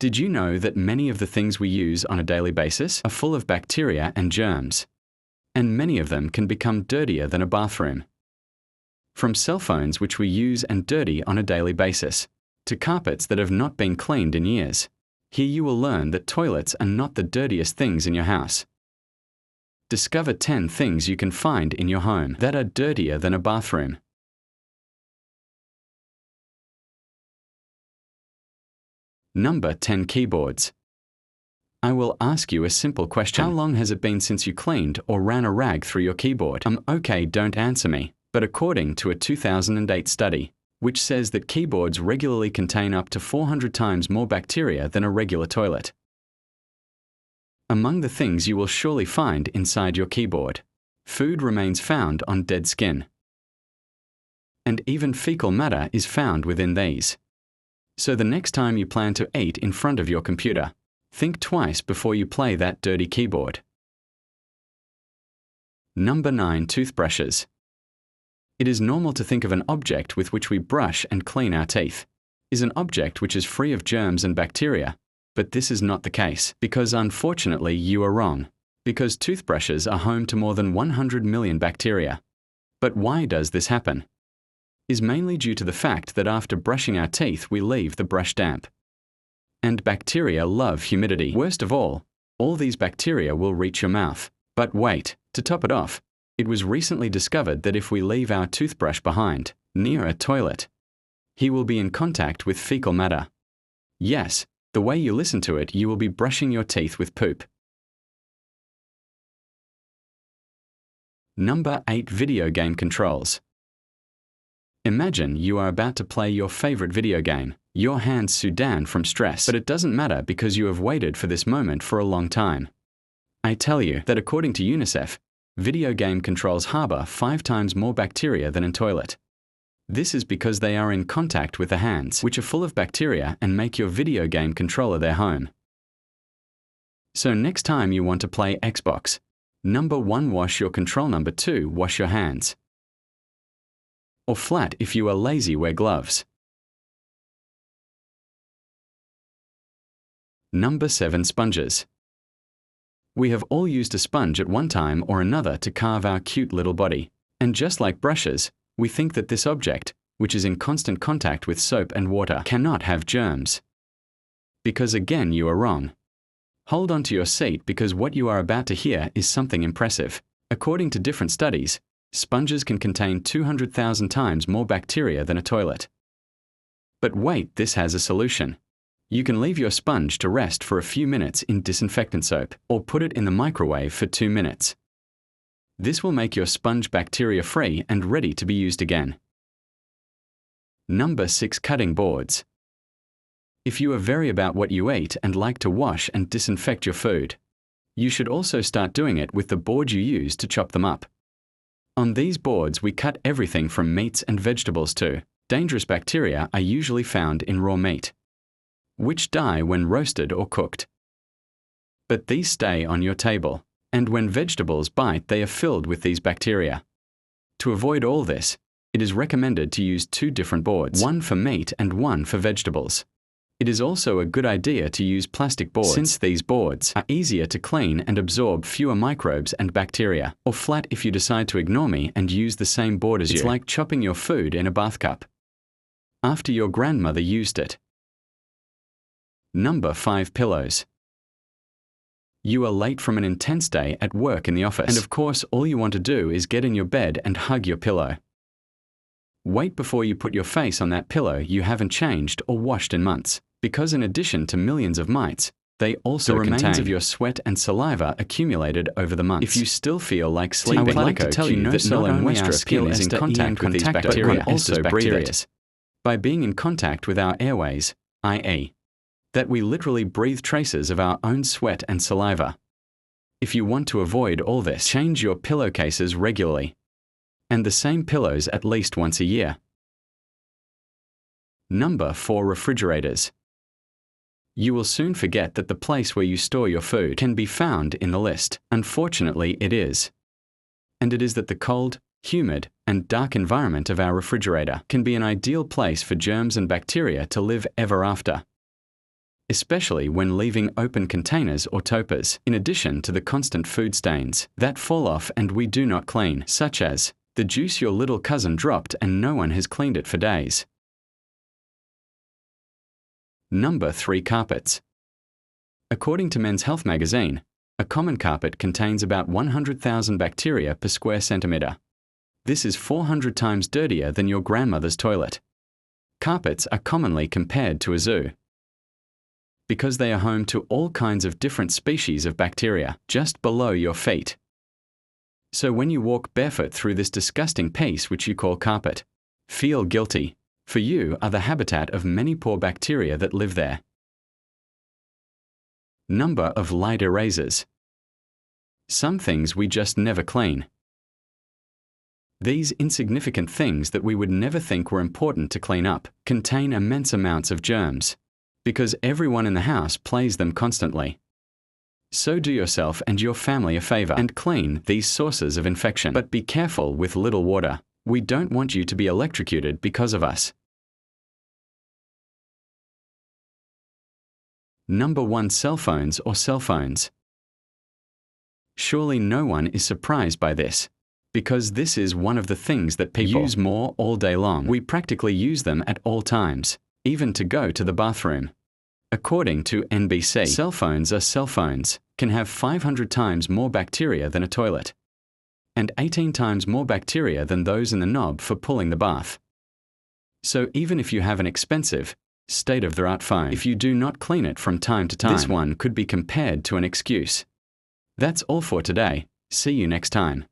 Did you know that many of the things we use on a daily basis are full of bacteria and germs? And many of them can become dirtier than a bathroom. From cell phones which we use and dirty on a daily basis, to carpets that have not been cleaned in years, here you will learn that toilets are not the dirtiest things in your house. Discover 10 things you can find in your home that are dirtier than a bathroom. Number 10 keyboards. I will ask you a simple question. How long has it been since you cleaned or ran a rag through your keyboard? Okay, don't answer me. But according to a 2008 study, which says that keyboards regularly contain up to 400 times more bacteria than a regular toilet. Among the things you will surely find inside your keyboard, food remains found on dead skin. And even fecal matter is found within these. So the next time you plan to eat in front of your computer, think twice before you play that dirty keyboard. Number 9 toothbrushes. It is normal to think of an object with which we brush and clean our teeth is an object which is free of germs and bacteria, but this is not the case, because unfortunately you are wrong, because toothbrushes are home to more than 100 million bacteria. But why does this happen? Is mainly due to the fact that after brushing our teeth we leave the brush damp. And bacteria love humidity. Worst of all these bacteria will reach your mouth. But wait, to top it off, it was recently discovered that if we leave our toothbrush behind, near a toilet, he will be in contact with fecal matter. Yes, the way you listen to it, you will be brushing your teeth with poop. Number 8 video game controls. Imagine you are about to play your favorite video game. Your hands Sudan from stress, but it doesn't matter because you have waited for this moment for a long time. I tell you that according to UNICEF, video game controls harbor 5 times more bacteria than a toilet. This is because they are in contact with the hands, which are full of bacteria and make your video game controller their home. So next time you want to play Xbox, number 1 wash your control, number 2 wash your hands. Or flat if you are lazy, wear gloves. Number 7 sponges. We have all used a sponge at one time or another to carve our cute little body. And just like brushes, we think that this object, which is in constant contact with soap and water, cannot have germs. Because again, you are wrong. Hold on to your seat because what you are about to hear is something impressive. According to different studies, sponges can contain 200,000 times more bacteria than a toilet. But wait, this has a solution. You can leave your sponge to rest for a few minutes in disinfectant soap, or put it in the microwave for 2 minutes. This will make your sponge bacteria-free and ready to be used again. Number 6 cutting boards. If you are very about what you eat and like to wash and disinfect your food, you should also start doing it with the board you use to chop them up. On these boards we cut everything from meats and vegetables to dangerous bacteria are usually found in raw meat, which die when roasted or cooked. But these stay on your table, and when vegetables bite they are filled with these bacteria. To avoid all this, it is recommended to use 2 different boards, one for meat and one for vegetables. It is also a good idea to use plastic boards, since these boards are easier to clean and absorb fewer microbes and bacteria. Or flat if you decide to ignore me and use the same board as you. It's like chopping your food in a bathtub, after your grandmother used it. Number 5 pillows. You are late from an intense day at work in the office, and of course all you want to do is get in your bed and hug your pillow. Wait before you put your face on that pillow you haven't changed or washed in months, because in addition to millions of mites, they also contain the remains of your sweat and saliva accumulated over the months. If you still feel like sleeping, I would like to tell you that not only our skin is in contact with these bacteria, but also bacteria. By being in contact with our airways, i.e., that we literally breathe traces of our own sweat and saliva. If you want to avoid all this, change your pillowcases regularly, and the same pillows at least once a year. Number 4 refrigerators. You will soon forget that the place where you store your food can be found in the list. Unfortunately, it is. And it is that the cold, humid, and dark environment of our refrigerator can be an ideal place for germs and bacteria to live ever after. especially when leaving open containers or toppers, in addition to the constant food stains that fall off and we do not clean, such as the juice your little cousin dropped and no one has cleaned it for days. Number 3. Carpets. According to Men's Health magazine, a common carpet contains about 100,000 bacteria per square centimetre. This is 400 times dirtier than your grandmother's toilet. Carpets are commonly compared to a zoo because they are home to all kinds of different species of bacteria just below your feet. So when you walk barefoot through this disgusting piece which you call carpet, feel guilty, for you are the habitat of many poor bacteria that live there. Number of light erasers. Some things we just never clean. These insignificant things that we would never think were important to clean up contain immense amounts of germs, because everyone in the house plays them constantly. So do yourself and your family a favor and clean these sources of infection. But be careful with little water. We don't want you to be electrocuted because of us. Number 1. Cell phones or cell phones. Surely no one is surprised by this, because this is one of the things that people use more all day long. We practically use them at all times, even to go to the bathroom. According to NBC, cell phones can have 500 times more bacteria than a toilet, and 18 times more bacteria than those in the knob for pulling the bath. So even if you have an expensive, state-of-the-art phone, if you do not clean it from time to time, this one could be compared to an excuse. That's all for today. See you next time.